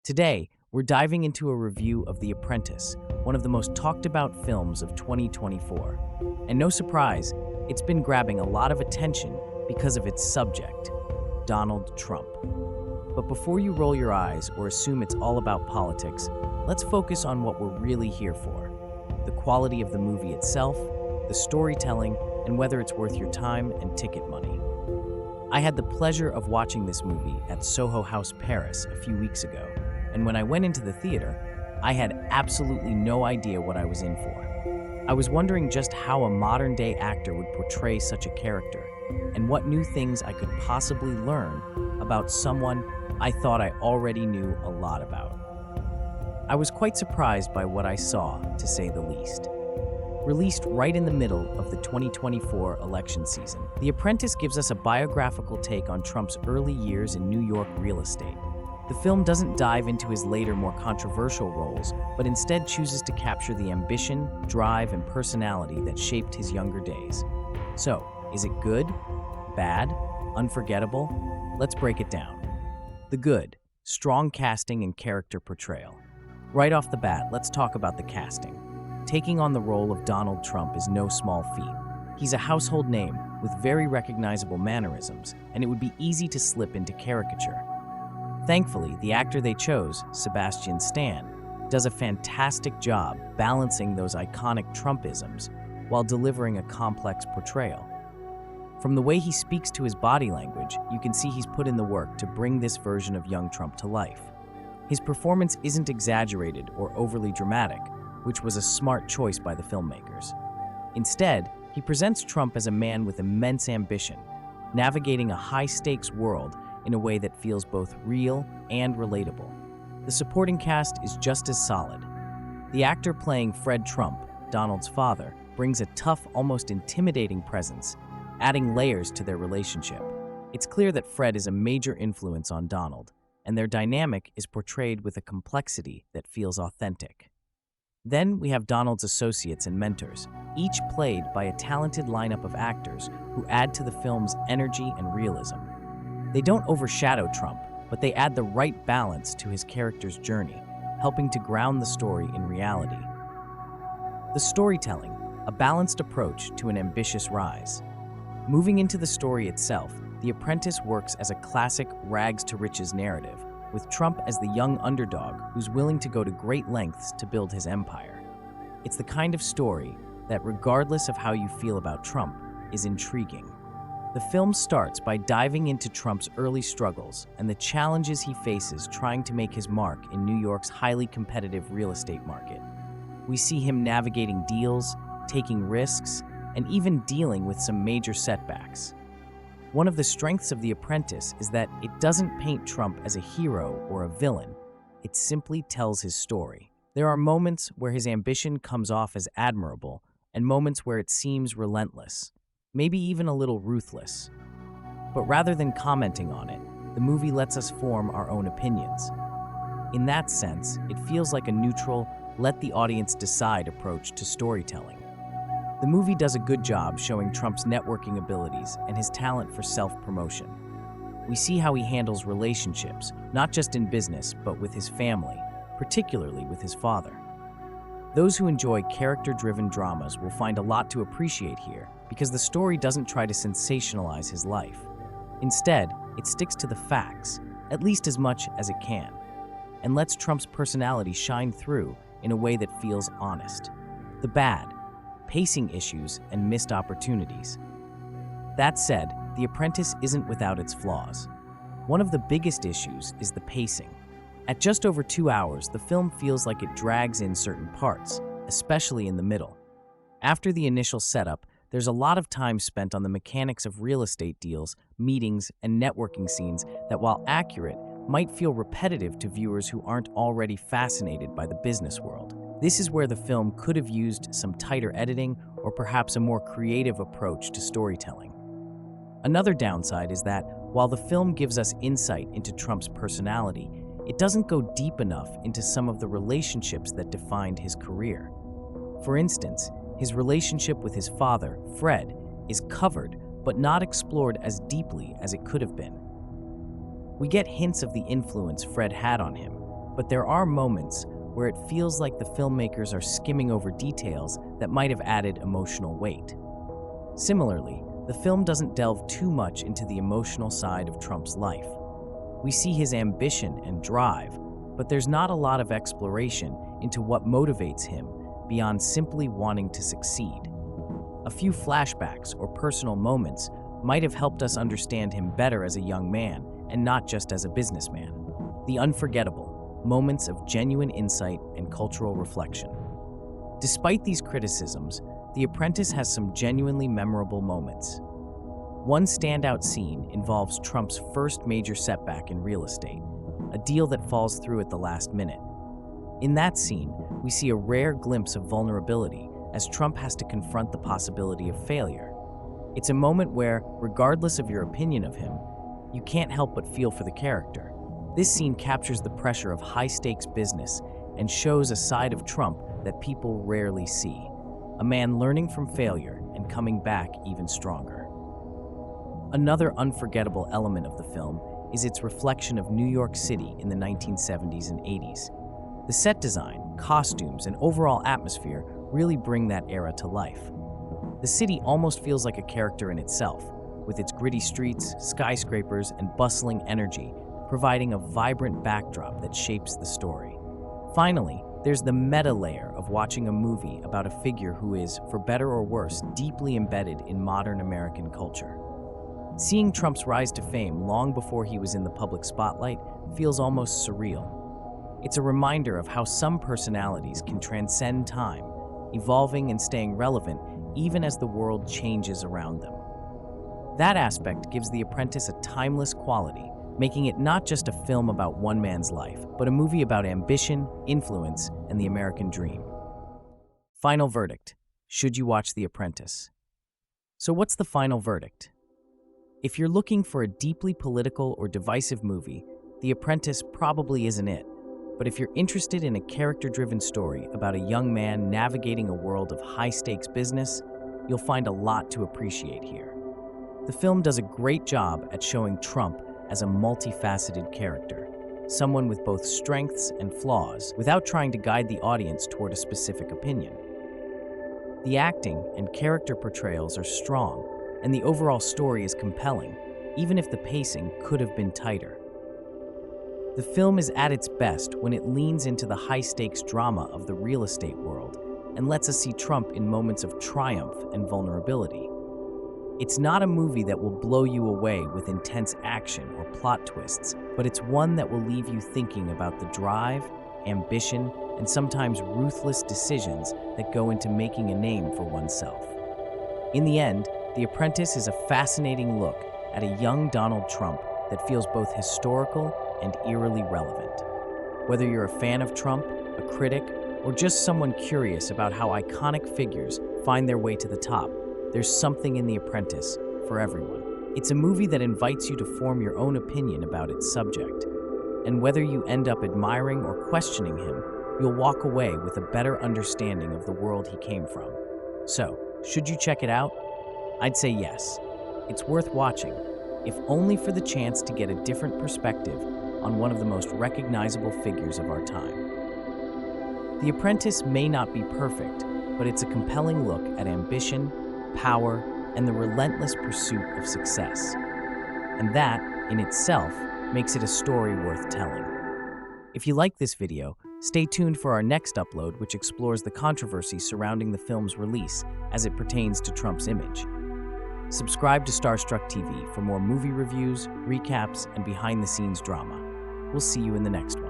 Today, we're diving into a review of The Apprentice, one of the most talked about films of 2024. And no surprise, it's been grabbing a lot of attention because of its subject, Donald Trump. But before you roll your eyes or assume it's all about politics, let's focus on what we're really here for: the quality of the movie itself, the storytelling, and whether it's worth your time and ticket money. I had the pleasure of watching this movie at Soho House, Paris, a few weeks ago, and when I went into the theater, I had absolutely no idea what I was in for. I was wondering just how a modern-day actor would portray such a character, and what new things I could possibly learn about someone I thought I already knew a lot about. I was quite surprised by what I saw, to say the least. Released right in the middle of the 2024 election season, The Apprentice gives us a biographical take on Trump's early years in New York real estate. The film doesn't dive into his later, more controversial roles, but instead chooses to capture the ambition, drive, and personality that shaped his younger days. So, is it good? Bad? Unforgettable? Let's break it down. The good: strong casting and character portrayal. Right off the bat, let's talk about the casting. Taking on the role of Donald Trump is no small feat. He's a household name with very recognizable mannerisms, and it would be easy to slip into caricature. Thankfully, the actor they chose, Sebastian Stan, does a fantastic job balancing those iconic Trumpisms while delivering a complex portrayal. From the way he speaks to his body language, you can see he's put in the work to bring this version of young Trump to life. His performance isn't exaggerated or overly dramatic, which was a smart choice by the filmmakers. Instead, he presents Trump as a man with immense ambition, navigating a high-stakes world in a way that feels both real and relatable. The supporting cast is just as solid. The actor playing Fred Trump, Donald's father, brings a tough, almost intimidating presence, adding layers to their relationship. It's clear that Fred is a major influence on Donald, and their dynamic is portrayed with a complexity that feels authentic. Then we have Donald's associates and mentors, each played by a talented lineup of actors who add to the film's energy and realism. They don't overshadow Trump, but they add the right balance to his character's journey, helping to ground the story in reality. The storytelling: a balanced approach to an ambitious rise. Moving into the story itself, The Apprentice works as a classic rags-to-riches narrative, with Trump as the young underdog who's willing to go to great lengths to build his empire. It's the kind of story that, regardless of how you feel about Trump, is intriguing. The film starts by diving into Trump's early struggles and the challenges he faces trying to make his mark in New York's highly competitive real estate market. We see him navigating deals, taking risks, and even dealing with some major setbacks. One of the strengths of The Apprentice is that it doesn't paint Trump as a hero or a villain. It simply tells his story. There are moments where his ambition comes off as admirable, and moments where it seems relentless, maybe even a little ruthless. But rather than commenting on it, the movie lets us form our own opinions. In that sense, it feels like a neutral, let the audience decide approach to storytelling. The movie does a good job showing Trump's networking abilities and his talent for self-promotion. We see how he handles relationships, not just in business, but with his family, particularly with his father. Those who enjoy character-driven dramas will find a lot to appreciate here because the story doesn't try to sensationalize his life. Instead, it sticks to the facts, at least as much as it can, and lets Trump's personality shine through in a way that feels honest. The bad: pacing issues and missed opportunities. That said, The Apprentice isn't without its flaws. One of the biggest issues is the pacing. At just over 2 hours, the film feels like it drags in certain parts, especially in the middle. After the initial setup, there's a lot of time spent on the mechanics of real estate deals, meetings, and networking scenes that, while accurate, might feel repetitive to viewers who aren't already fascinated by the business world. This is where the film could have used some tighter editing or perhaps a more creative approach to storytelling. Another downside is that, while the film gives us insight into Trump's personality, it doesn't go deep enough into some of the relationships that defined his career. For instance, his relationship with his father, Fred, is covered but not explored as deeply as it could have been. We get hints of the influence Fred had on him, but there are moments where it feels like the filmmakers are skimming over details that might have added emotional weight. Similarly, the film doesn't delve too much into the emotional side of Trump's life. We see his ambition and drive, but there's not a lot of exploration into what motivates him beyond simply wanting to succeed. A few flashbacks or personal moments might have helped us understand him better as a young man and not just as a businessman. The unforgettable, moments of genuine insight and cultural reflection. Despite these criticisms, The Apprentice has some genuinely memorable moments. One standout scene involves Trump's first major setback in real estate, a deal that falls through at the last minute. In that scene, we see a rare glimpse of vulnerability as Trump has to confront the possibility of failure. It's a moment where, regardless of your opinion of him, you can't help but feel for the character. This scene captures the pressure of high-stakes business and shows a side of Trump that people rarely see, a man learning from failure and coming back even stronger. Another unforgettable element of the film is its reflection of New York City in the 1970s and 80s. The set design, costumes, and overall atmosphere really bring that era to life. The city almost feels like a character in itself, with its gritty streets, skyscrapers, and bustling energy, providing a vibrant backdrop that shapes the story. Finally, there's the meta layer of watching a movie about a figure who is, for better or worse, deeply embedded in modern American culture. Seeing Trump's rise to fame long before he was in the public spotlight feels almost surreal. It's a reminder of how some personalities can transcend time, evolving and staying relevant even as the world changes around them. That aspect gives The Apprentice a timeless quality, making it not just a film about one man's life, but a movie about ambition, influence, and the American dream. Final verdict: should you watch The Apprentice? So what's the final verdict? If you're looking for a deeply political or divisive movie, The Apprentice probably isn't it. But if you're interested in a character-driven story about a young man navigating a world of high-stakes business, you'll find a lot to appreciate here. The film does a great job at showing Trump as a multifaceted character, someone with both strengths and flaws, without trying to guide the audience toward a specific opinion. The acting and character portrayals are strong, and the overall story is compelling, even if the pacing could have been tighter. The film is at its best when it leans into the high-stakes drama of the real estate world and lets us see Trump in moments of triumph and vulnerability. It's not a movie that will blow you away with intense action or plot twists, but it's one that will leave you thinking about the drive, ambition, and sometimes ruthless decisions that go into making a name for oneself. In the end, The Apprentice is a fascinating look at a young Donald Trump that feels both historical and eerily relevant. Whether you're a fan of Trump, a critic, or just someone curious about how iconic figures find their way to the top, there's something in The Apprentice for everyone. It's a movie that invites you to form your own opinion about its subject. And whether you end up admiring or questioning him, you'll walk away with a better understanding of the world he came from. So, should you check it out? I'd say yes. It's worth watching, if only for the chance to get a different perspective on one of the most recognizable figures of our time. The Apprentice may not be perfect, but it's a compelling look at ambition, power, and the relentless pursuit of success. And that, in itself, makes it a story worth telling. If you like this video, stay tuned for our next upload, which explores the controversy surrounding the film's release as it pertains to Trump's image. Subscribe to Starstruck TV for more movie reviews, recaps, and behind-the-scenes drama. We'll see you in the next one.